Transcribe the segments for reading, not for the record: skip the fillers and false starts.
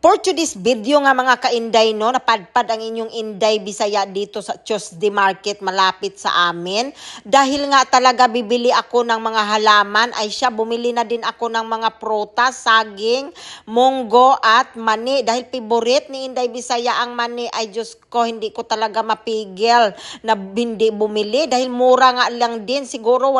For today's video nga mga kainday, no, napadpad ang inyong Inday Bisaya dito sa Tuesday Market malapit sa amin. Dahil nga talaga bibili ako ng mga halaman, ay siya bumili na din ako ng mga prutas, saging, munggo at mani. Dahil favorite ni Inday Bisaya ang mani, ay Diyos ko, hindi ko talaga mapigil na hindi bumili. Dahil mura nga lang din, siguro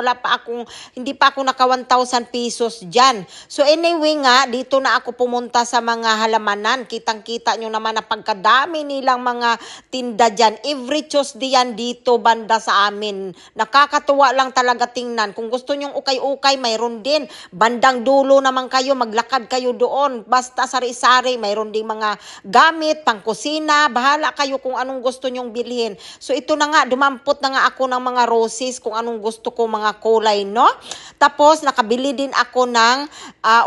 hindi pa ako naka 1,000 pesos dyan. So anyway nga, dito na ako pumunta sa mga halaman. Kitang-kita nyo naman na pagkadami nilang mga tinda dyan. Every Tuesday yan dito banda sa amin. Nakakatuwa lang talaga tingnan. Kung gusto nyong ukay-ukay, mayroon din. Bandang dulo naman kayo, maglakad kayo doon. Basta sari-sari, mayroon din mga gamit, pangkusina. Bahala kayo kung anong gusto nyong bilhin. So ito na nga, dumampot na nga ako ng mga roses kung anong gusto ko mga kulay, no? Tapos nakabili din ako ng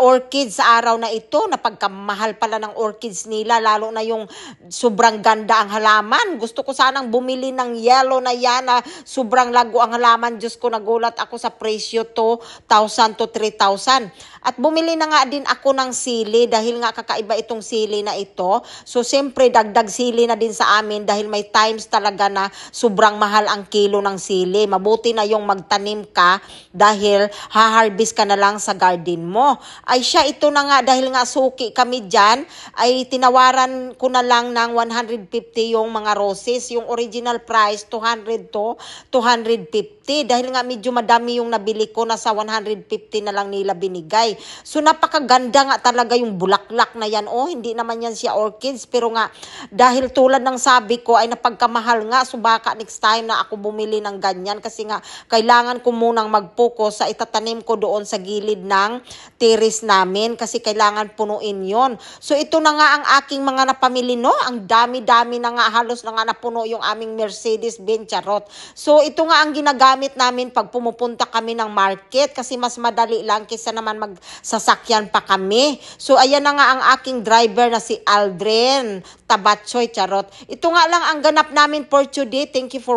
orchids sa araw na ito. Napagkamahal pala ng orchids nila, lalo na yung sobrang ganda ang halaman. Gusto ko sanang bumili ng yellow na yan na sobrang lago ang halaman. Diyos ko, nagulat ako sa presyo to, 1,000 to 3,000. At bumili na nga din ako ng sili dahil nga kakaiba itong sili na ito. So siyempre dagdag sili na din sa amin dahil may times talaga na sobrang mahal ang kilo ng sili. Mabuti na yung magtanim ka dahil ha-harvest ka na lang sa garden mo. Ay siya, ito na nga dahil nga suki kami dyan, ay tinawaran ko na lang ng 150 yung mga roses. Yung original price, 200 to 250. Dahil nga medyo madami yung nabili ko, nasa 150 na lang nila binigay. So napakaganda nga talaga yung bulaklak na yan. Oh, hindi naman yan siya orchids. Pero nga, dahil tulad ng sabi ko, ay napagkamahal nga. So baka next time na ako bumili ng ganyan. Kasi nga, kailangan ko munang mag-focus sa itatanim ko doon sa gilid ng terrace namin. Kasi kailangan punuin yon. So ito na nga ang aking mga napamili, no? Ang dami-dami na nga, halos na nga napuno yung aming Mercedes-Benz charot. So ito nga ang ginagamit namin pag pumupunta kami ng market kasi mas madali lang kaysa naman magsasakyan pa kami. So ayan na nga ang aking driver na si Aldrin Tabatsoy charot. Ito nga lang ang ganap namin for today. Thank you for